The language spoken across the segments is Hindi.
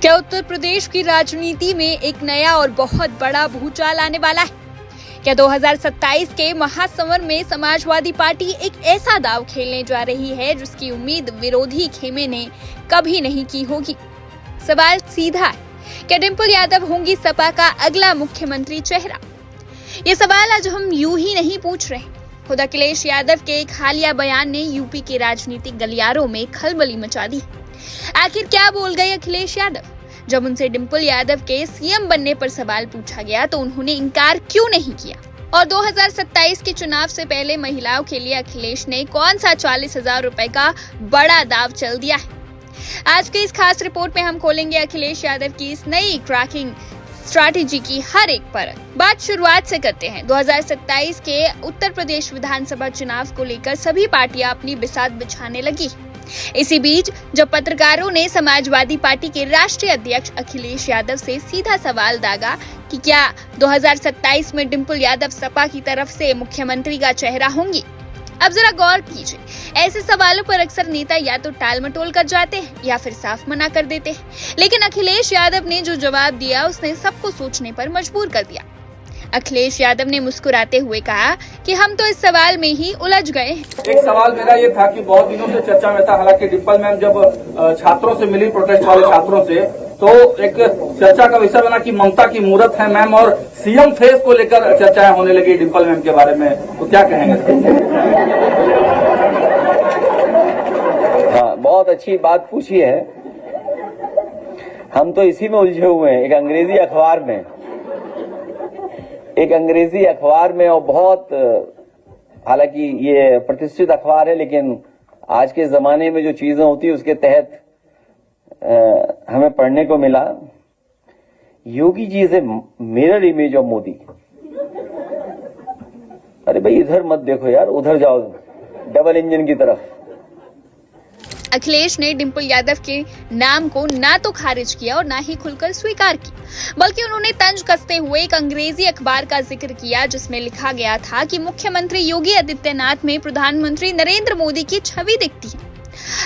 क्या उत्तर प्रदेश की राजनीति में एक नया और बहुत बड़ा भूचाल आने वाला है? क्या 2027 के महासमर में समाजवादी पार्टी एक ऐसा दांव खेलने जा रही है जिसकी उम्मीद विरोधी खेमे ने कभी नहीं की होगी? सवाल सीधा है, क्या डिंपल यादव होंगी सपा का अगला मुख्यमंत्री चेहरा? ये सवाल आज हम यूं ही नहीं पूछ रहे। खुद अखिलेश यादव के एक हालिया बयान ने यूपी के राजनीतिक गलियारों में खलबली मचा दी। आखिर क्या बोल गए अखिलेश यादव? जब उनसे डिंपल यादव के सीएम बनने पर सवाल पूछा गया तो उन्होंने इनकार क्यों नहीं किया? और 2027 के चुनाव से पहले महिलाओं के लिए अखिलेश ने कौन सा 40,000 रुपए का बड़ा दाव चल दिया है? आज के इस खास रिपोर्ट में हम खोलेंगे अखिलेश यादव की इस नई ट्रैकिंग स्ट्रैटेजी की हर एक पर। बात शुरुआत से करते हैं। 2027 के उत्तर प्रदेश विधानसभा चुनाव को लेकर सभी पार्टियां अपनी बिसात बिछाने लगी। इसी बीच जब पत्रकारों ने समाजवादी पार्टी के राष्ट्रीय अध्यक्ष अखिलेश यादव से सीधा सवाल दागा कि क्या 2027 में डिंपल यादव सपा की तरफ से मुख्यमंत्री का चेहरा होंगी, अब जरा गौर कीजिए। ऐसे सवालों पर अक्सर नेता या तो टाल मटोल कर जाते हैं या फिर साफ मना कर देते हैं, लेकिन अखिलेश यादव ने जो जवाब दिया उसने सबको सोचने पर मजबूर कर दिया। अखिलेश यादव ने मुस्कुराते हुए कहा कि हम तो इस सवाल में ही उलझ गए हैं। एक सवाल मेरा ये था कि बहुत दिनों से चर्चा में था, हालांकि डिंपल मैम जब छात्रों से मिली, प्रोटेस्ट वाले छात्रों से, तो एक चर्चा का विषय बना कि ममता की मूरत है मैम, और सीएम फेस को लेकर चर्चाएं होने लगी डिंपल मैम के बारे में, तो क्या कहेंगे? हाँ, बहुत अच्छी बात पूछी है। हम तो इसी में उलझे हुए हैं, एक अंग्रेजी अखबार में और बहुत, हालांकि ये प्रतिष्ठित अखबार है, लेकिन आज के जमाने में जो चीजें होती है उसके तहत हमें पढ़ने को मिला, Yogi ji is a mirror image of Modi. अरे भाई, इधर मत देखो यार, उधर जाओ, डबल इंजन की तरफ। अखिलेश ने डिंपल यादव के नाम को ना तो खारिज किया और ना ही खुलकर स्वीकार की, बल्कि उन्होंने तंज कसते हुए एक अंग्रेजी अखबार का जिक्र किया जिसमें लिखा गया था कि मुख्यमंत्री योगी आदित्यनाथ में प्रधानमंत्री नरेंद्र मोदी की छवि दिखती है।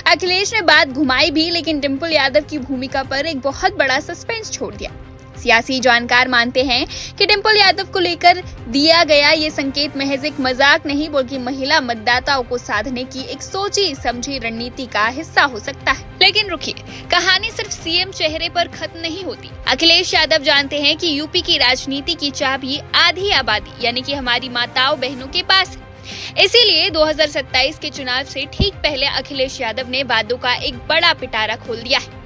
अखिलेश ने बात घुमाई भी, लेकिन डिंपल यादव की भूमिका पर एक बहुत बड़ा सस्पेंस छोड़ दिया। सियासी जानकार मानते हैं कि डिंपल यादव को लेकर दिया गया ये संकेत महज एक मजाक नहीं, बल्कि महिला मतदाताओं को साधने की एक सोची समझी रणनीति का हिस्सा हो सकता है। लेकिन रुकिए, कहानी सिर्फ सीएम चेहरे पर खत्म नहीं होती। अखिलेश यादव जानते हैं कि यूपी की राजनीति की चाबी आधी आबादी यानी कि हमारी माताओं बहनों के पास है। इसीलिए 2027 के चुनाव से ठीक पहले अखिलेश यादव ने वादों का एक बड़ा पिटारा खोल दिया है।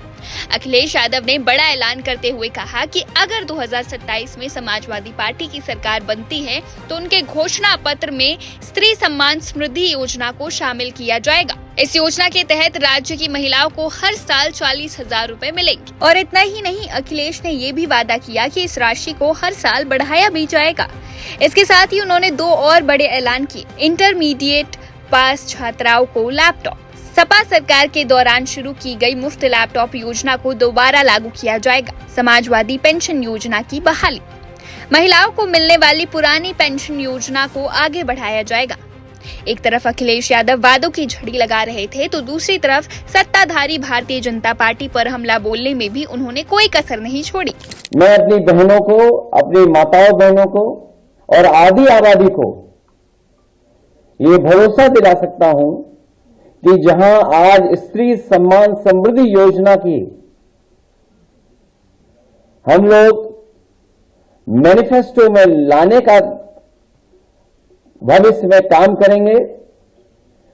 अखिलेश यादव ने बड़ा ऐलान करते हुए कहा कि अगर 2027 में समाजवादी पार्टी की सरकार बनती है तो उनके घोषणा पत्र में स्त्री सम्मान समृद्धि योजना को शामिल किया जाएगा। इस योजना के तहत राज्य की महिलाओं को हर साल 40,000 रुपए मिलेंगे। और इतना ही नहीं, अखिलेश ने ये भी वादा किया कि इस राशि को हर साल बढ़ाया भी जाएगा। इसके साथ ही उन्होंने दो और बड़े ऐलान किए। इंटरमीडिएट पास छात्राओं को लैपटॉप, सपा सरकार के दौरान शुरू की गई मुफ्त लैपटॉप योजना को दोबारा लागू किया जाएगा, समाजवादी पेंशन योजना की बहाली, महिलाओं को मिलने वाली पुरानी पेंशन योजना को आगे बढ़ाया जाएगा। एक तरफ अखिलेश यादव वादों की झड़ी लगा रहे थे तो दूसरी तरफ सत्ताधारी भारतीय जनता पार्टी पर हमला बोलने में भी उन्होंने कोई कसर नहीं छोड़ी। मैं अपनी बहनों को, अपनी माताओं बहनों को और आधी आबादी को ये भरोसा दिला सकता हूं कि जहां आज स्त्री सम्मान समृद्धि योजना की हम लोग मैनिफेस्टो में लाने का भविष्य में काम करेंगे,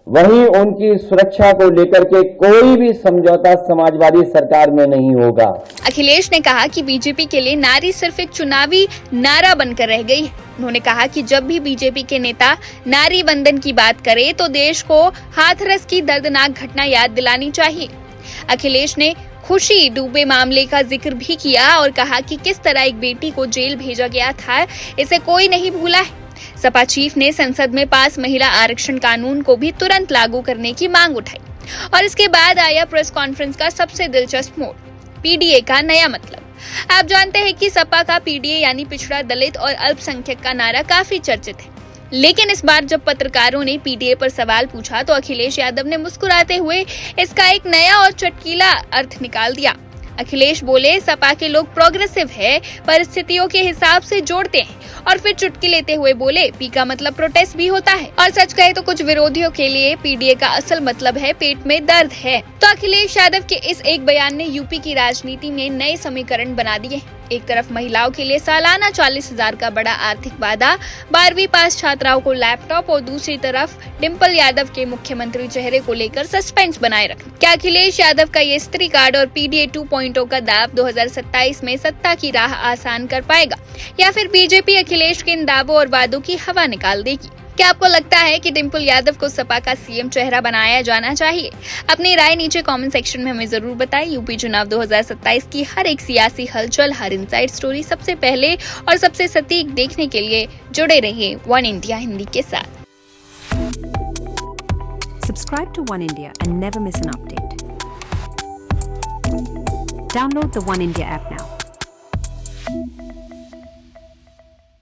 वहीं उनकी सुरक्षा को लेकर के कोई भी समझौता समाजवादी सरकार में नहीं होगा। अखिलेश ने कहा कि बीजेपी के लिए नारी सिर्फ एक चुनावी नारा बनकर रह गई है। उन्होंने कहा कि जब भी बीजेपी के नेता नारी वंदन की बात करे तो देश को हाथरस की दर्दनाक घटना याद दिलानी चाहिए। अखिलेश ने खुशी डूबे मामले का जिक्र भी किया और कहा कि किस तरह एक बेटी को जेल भेजा गया था, इसे कोई नहीं भूला है। सपा चीफ ने संसद में पास महिला आरक्षण कानून को भी तुरंत लागू करने की मांग उठाई। और इसके बाद आया प्रेस कॉन्फ्रेंस का सबसे दिलचस्प मोड़, पीडीए का नया मतलब। आप जानते हैं कि सपा का पीडीए यानी पिछड़ा, दलित और अल्पसंख्यक का नारा काफी चर्चित है, लेकिन इस बार जब पत्रकारों ने पीडीए पर सवाल पूछा तो अखिलेश यादव ने मुस्कुराते हुए इसका एक नया और चटकीला अर्थ निकाल दिया। अखिलेश बोले सपा के लोग प्रोग्रेसिव है, परिस्थितियों के हिसाब से जोड़ते हैं, और फिर चुटकी लेते हुए बोले पी का मतलब प्रोटेस्ट भी होता है। और सच कहे तो कुछ विरोधियों के लिए पीडीए का असल मतलब है पेट में दर्द है। तो अखिलेश यादव के इस एक बयान ने यूपी की राजनीति में नए समीकरण बना दिए। एक तरफ महिलाओं के लिए सालाना 40,000 का बड़ा आर्थिक वादा, 12वीं पास छात्राओं को लैपटॉप, और दूसरी तरफ डिंपल यादव के मुख्यमंत्री चेहरे को लेकर सस्पेंस बनाए रखना। क्या अखिलेश यादव का ये स्त्री कार्ड और पीडीए 2.0 का दाव 2027 में सत्ता की राह आसान कर पाएगा, या फिर बीजेपी अखिलेश के इन दावों और वादों की हवा निकाल देगी? क्या आपको लगता है कि डिंपल यादव को सपा का सीएम चेहरा बनाया जाना चाहिए? अपनी राय नीचे कमेंट सेक्शन में हमें जरूर बताएं। यूपी चुनाव 2027 की हर एक सियासी हलचल, हर इनसाइड स्टोरी सबसे पहले और सबसे सटीक देखने के लिए जुड़े रहिए वन इंडिया हिंदी के साथ। Subscribe to One India and never miss an update. Download the One India app now.